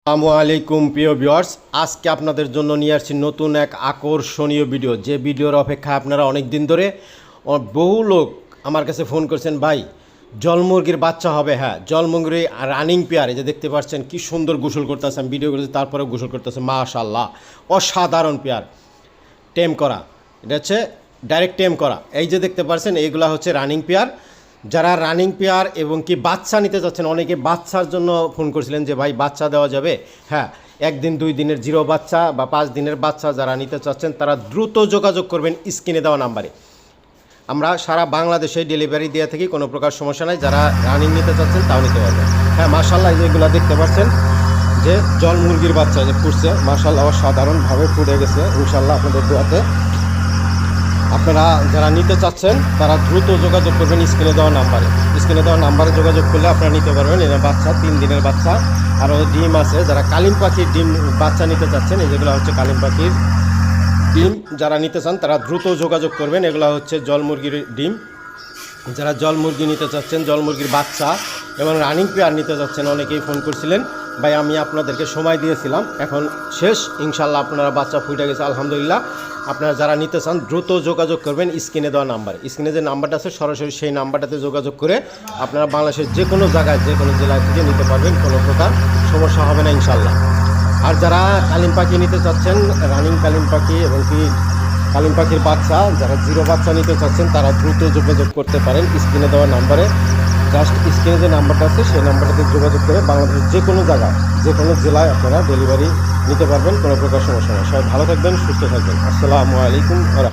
আসসালামু আলাইকুম প্রিয় ভিউয়ার্স, আজকে আপনাদের জন্য নিয়ে আসছি নতুন এক আকর্ষণীয় ভিডিও। যে ভিডিওর অপেক্ষায় আপনারা অনেক দিন ধরে বহু লোক আমার কাছে ফোন করছেন, ভাই জলমুরগির বাচ্চা হবে। হ্যাঁ, জলমুরগি রানিং পেয়ার, এই যে দেখতে পাচ্ছেন কি সুন্দর গোসল করতেছে। আমি ভিডিও করেছি, তারপরে গোসল করতেছে, মাশাআল্লাহ অসাধারণ পেয়ার। টেম করা, এটা হচ্ছে ডাইরেক্ট টেম করা। এই যে দেখতে পাচ্ছেন এইগুলা হচ্ছে রানিং পেয়ার। যারা রানিং পেয়ার এবং কি বাচ্চা নিতে চাচ্ছেন, অনেকে বাচ্চার জন্য ফোন করেছিলেন যে ভাই বাচ্চা দেওয়া যাবে। হ্যাঁ, 1 দিন 2 দিনের জিরো বাচ্চা বা 5 দিনের বাচ্চা যারা নিতে চাচ্ছেন তারা দ্রুত যোগাযোগ করবেন স্ক্রিনে দেওয়া নাম্বারে। আমরা সারা বাংলাদেশে ডেলিভারি দিয়ে থাকি, কোনো প্রকার সমস্যা নাই। যারা রানিং নিতে চাচ্ছেন তাও নিতে পারবেন। হ্যাঁ, মাশাআল্লাহ যেগুলো দেখতে পাচ্ছেন যে জল মুরগির বাচ্চা যে ফুটছে, মাশাআল্লাহ সাধারণভাবে ফুটে গেছে ইনশাআল্লাহ আপনাদের দোয়াতে। আপনারা যারা নিতে চাচ্ছেন তারা দ্রুত যোগাযোগ করবেন স্ক্রিনে দেওয়া নাম্বারে। স্ক্রিনে দেওয়া নাম্বারে যোগাযোগ করলে আপনারা নিতে পারবেন। এরা বাচ্চা 3 দিনের বাচ্চা, আরও ডিম আছে। যারা কালিম পাখির ডিম বাচ্চা নিতে চাচ্ছেন, যেগুলো হচ্ছে কালিম পাখির ডিম, যারা নিতে চান তারা দ্রুত যোগাযোগ করবেন। এগুলো হচ্ছে জল মুরগির ডিম। যারা জল মুরগি নিতে চাচ্ছেন, জল মুরগির বাচ্চা এবং রানিং পেয়ার নিতে চাচ্ছেন, অনেকেই ফোন করছিলেন ভাই আমি আপনাদেরকে সময় দিয়েছিলাম, এখন শেষ, ইনশাল্লাহ আপনারা বাচ্চা ফুটে গেছে আলহামদুলিল্লাহ। আপনারা যারা নিতে চান দ্রুত যোগাযোগ করবেন স্ক্রিনে দেওয়া নাম্বারে। স্ক্রিনে যে নাম্বারটা আছে সরাসরি সেই নাম্বারটাতে যোগাযোগ করে আপনারা বাংলাদেশের যে কোনো জায়গায় যে কোনো জেলায় থেকে নিতে পারবেন, কোনো প্রকার সমস্যা হবে না ইনশাল্লাহ। আর যারা কালিম পাখি নিতে চাচ্ছেন, রানিং কালিম পাখি এবং কি কালিম পাখির বাচ্চা, যারা জিরো বাচ্চা নিতে চাচ্ছেন তারা দ্রুত যোগাযোগ করতে পারেন স্ক্রিনে দেওয়া নাম্বারে। জাস্ট স্ক্রিনে যে নাম্বারটা আছে সেই নাম্বারটাতে যোগাযোগ করে বাংলাদেশের যে কোনো জায়গায় যে কোনো জেলায় আপনারা ডেলিভারি নিতে পারবেন, কোনো প্রকার সমস্যা নেই। সবাই ভালো থাকবেন, সুস্থ থাকবেন। আসসালামু আলাইকুম।